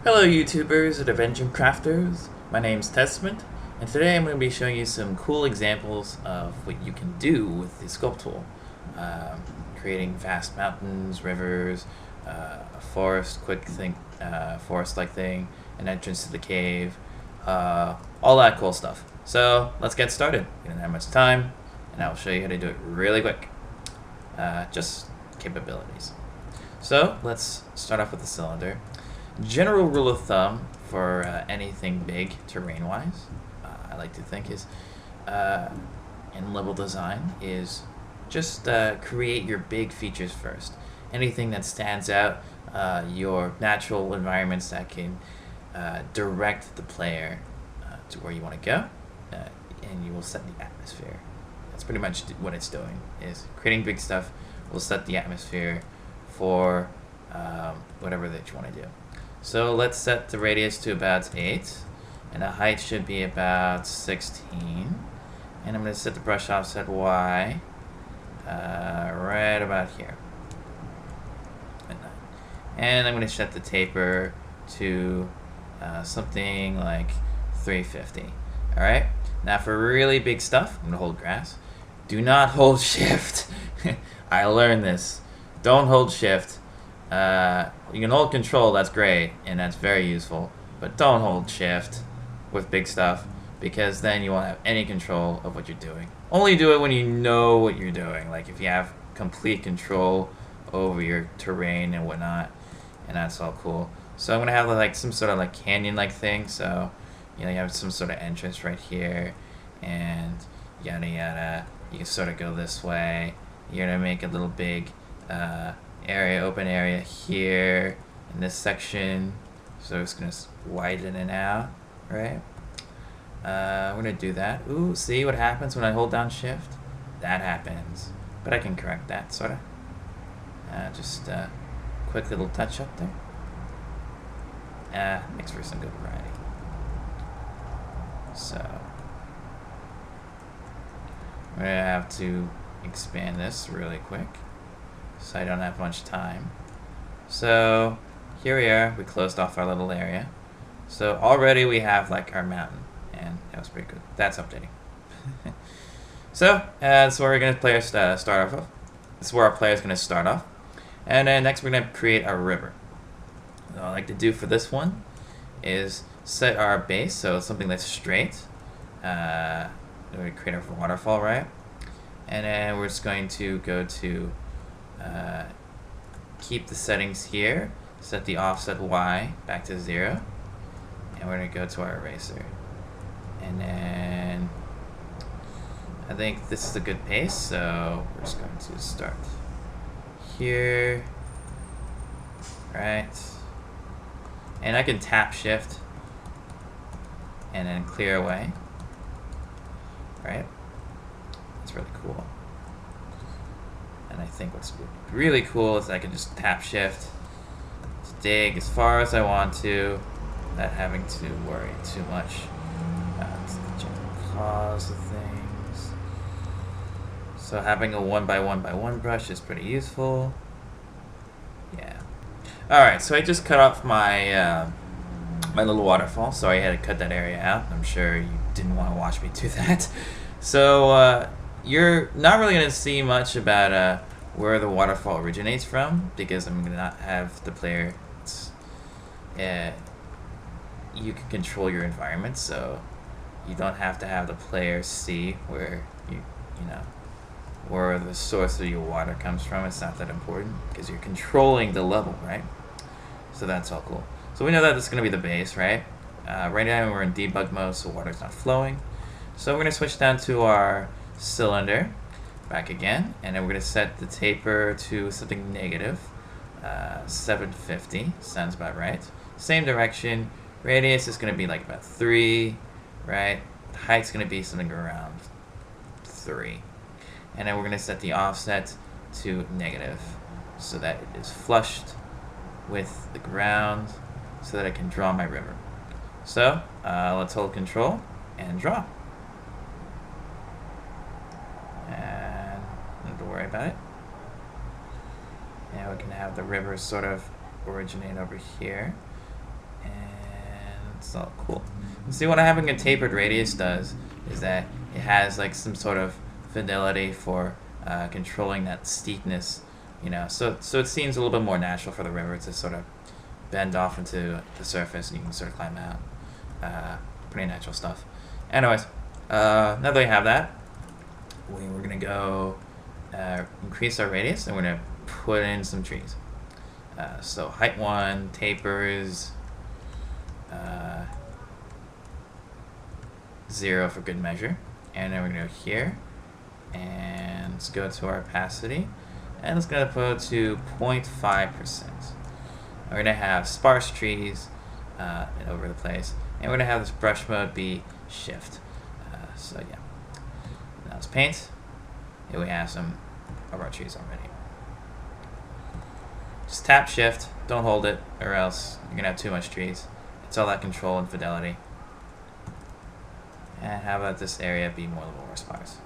Hello YouTubers and AdventureCrafters, my name's Testament, and today I'm going to be showing you some cool examples of what you can do with the Sculpt Tool. Creating vast mountains, rivers, a forest, forest-like thing, an entrance to the cave, all that cool stuff. So let's get started. We don't have much time, and I'll show you how to do it really quick. Just capabilities. So let's start off with the cylinder. General rule of thumb for anything big terrain-wise, I like to think is in level design is just create your big features first. Anything that stands out, your natural environments that can direct the player to where you want to go, and you will set the atmosphere. That's pretty much what it's doing, is creating big stuff will set the atmosphere for whatever that you want to do. So let's set the radius to about 8, and the height should be about 16. And I'm going to set the brush offset Y right about here. And I'm going to set the taper to something like 350. Alright, now for really big stuff, I'm going to hold grass. Do not hold shift. I learned this. Don't hold shift. You can hold control, that's great, and that's very useful, but don't hold shift with big stuff, because then you won't have any control of what you're doing. Only do it when you know what you're doing, like if you have complete control over your terrain and whatnot, and that's all cool. So I'm going to have like some sort of like canyon-like thing, so you have some sort of entrance right here, and yada yada. You can sort of go this way. You're going to make a little big open area here in this section, so it's gonna widen it out, right? We're gonna do that. Ooh, see what happens when I hold down shift? That happens, but I can correct that, sorta. Just quick little touch up there. Makes for some good variety. So we're gonna have to expand this really quick, so I don't have much time. So here we are, we closed off our little area. So already we have like our mountain, and that was pretty good. That's updating. So that's where we're going to start off. This is where our player is going to start off. And then next we're going to create our river. What I like to do for this one is set our base, so something that's straight. We create our waterfall, right? And then we're just going to go to keep the settings here, set the offset Y back to 0, and we're going to go to our eraser. And then I think this is a good pace, so we're just going to start here, right? And I can tap shift and then clear away, right? That's really cool. And I think what's really cool is I can just tap shift to dig as far as I want to without having to worry too much about the general cause of things. So having a 1 by 1 by 1 brush is pretty useful. Yeah. Alright, so I just cut off my my little waterfall. Sorry I had to cut that area out. I'm sure you didn't want to watch me do that. So you're not really going to see much about where the waterfall originates from, because I'm going to not have the player. You can control your environment, so you don't have to have the player see where where the source of your water comes from. It's not that important because you're controlling the level, right? So that's all cool. So we know that this is going to be the base, right? Right now we're in debug mode, so water's not flowing. So we're going to switch down to our cylinder back again, and then we're going to set the taper to something negative 750. Sounds about right. Same direction. Radius is going to be like about 3, right? The height's going to be something around 3, and then we're going to set the offset to negative so that it is flushed with the ground, so that I can draw my river. So let's hold control and draw. And don't have to worry about it. Now we can have the river sort of originate over here. It's all cool. And see, what having a tapered radius does is that it has like some sort of fidelity for controlling that steepness, you know. So it seems a little bit more natural for the river to sort of bend off into the surface, and you can sort of climb out. Pretty natural stuff. Anyways, now that we have that, we're gonna go increase our radius, and we're gonna put in some trees. So height 1, tapers 0 for good measure, and then we're gonna go here, and let's go to our opacity, and it's gonna put to 0.5%. We're gonna have sparse trees over the place, and we're gonna have this brush mode be shift. So yeah, now let's paint. Here we have some of our trees already. Just tap shift, don't hold it, or else you're gonna have too much trees. It's all that control and fidelity. And how about this area be a little more sparse?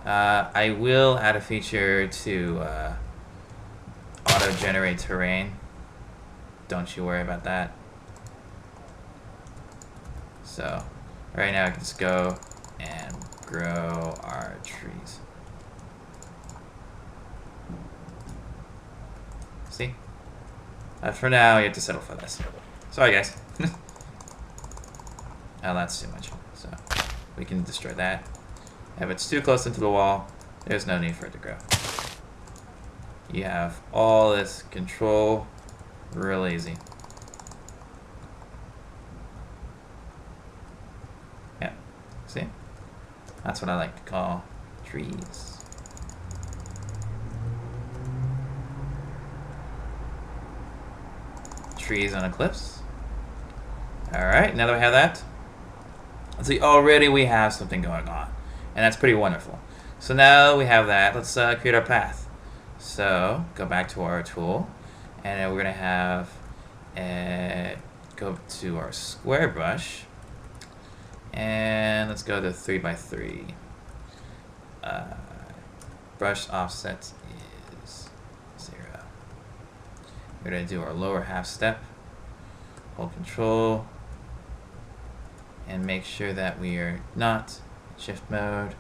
I will add a feature to auto-generate terrain. Don't you worry about that. So right now I can just go and grow our trees. See? For now, you have to settle for this. Sorry, guys. Oh, that's too much. So we can destroy that. If it's too close into the wall, there's no need for it to grow. You have all this control real easy. Yeah, see? That's what I like to call trees. Trees on a cliffs. Alright, now that we have that, see, already we have something going on, and that's pretty wonderful. So now we have that, let's create our path. So go back to our tool, and then we're gonna have go to our square brush, and let's go to 3x3. Brush offset is 0. We're gonna do our lower half step, hold control, and make sure that we are not shift mode,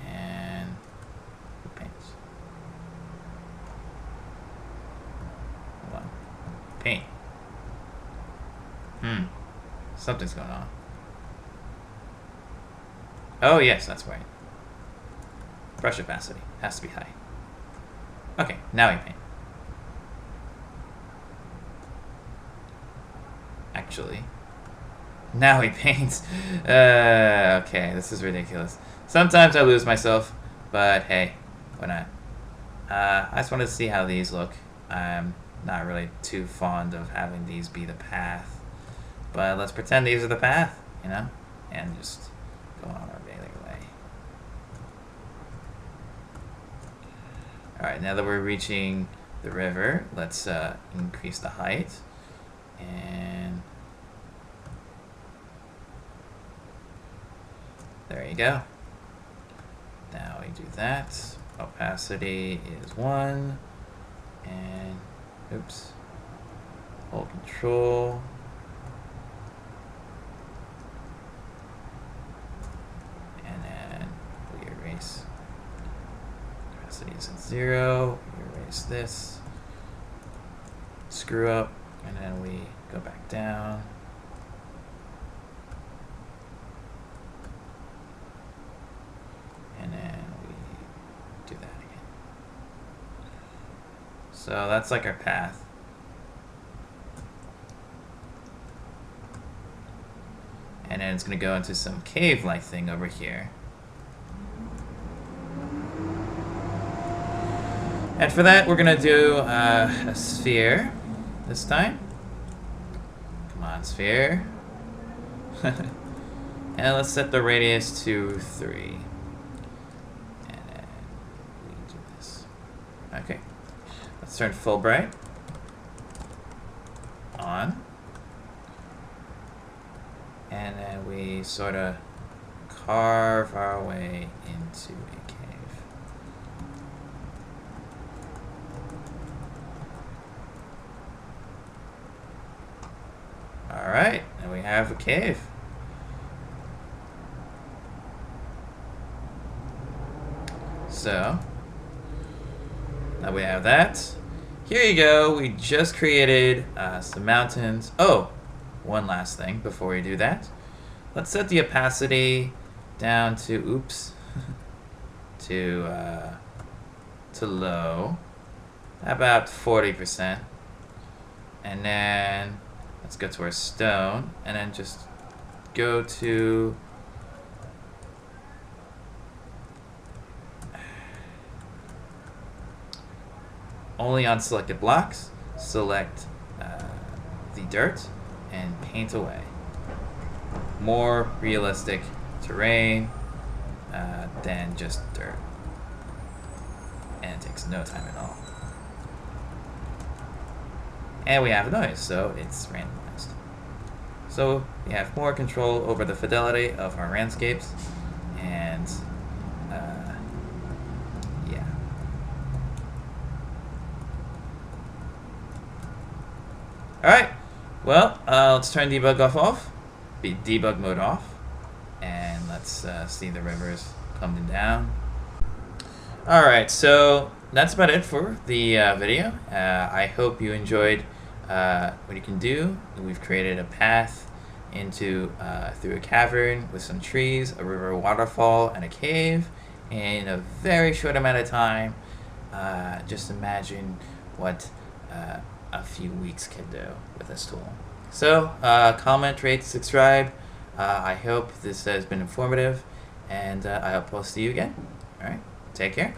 and paint. Hold on. Paint. Something's going on. Oh yes, that's right. Brush opacity has to be high. Okay, now we paint. Actually, now he paints. Okay, this is ridiculous. Sometimes I lose myself, but hey, why not? I just wanted to see how these look. I'm not really too fond of having these be the path, but let's pretend these are the path, you know, and just go on our daily way. Alright, now that we're reaching the river, let's increase the height, and there you go. Now we do that. Opacity is 1, and oops, hold control, and then we erase. Opacity is at 0. We erase this. Screw up, and then we go back down. And then we do that again. So that's like our path. And then it's going to go into some cave-like thing over here. And for that, we're going to do a sphere this time. Come on, sphere. And let's set the radius to 3. And then we do this. Okay. Let's turn full bright on. And then we sort of carve our way into a cave. Alright, and we have a cave. So, now we have that. Here you go, we just created some mountains. Oh, one last thing before we do that. Let's set the opacity down to, oops, to low, about 40%. And then let's go to our stone, and then just go to only on selected blocks, select the dirt, and paint away. More realistic terrain than just dirt. And it takes no time at all. And we have a noise, so it's randomized. So we have more control over the fidelity of our landscapes, and yeah. Alright, well, let's turn debug off, debug mode off, and let's see the rivers coming down. Alright, so that's about it for the video. I hope you enjoyed what you can do. We've created a path into through a cavern with some trees, a river, waterfall, and a cave in a very short amount of time. Just imagine what a few weeks can do with this tool. So comment, rate, subscribe. I hope this has been informative, and I hope I'll see you again. All right, take care.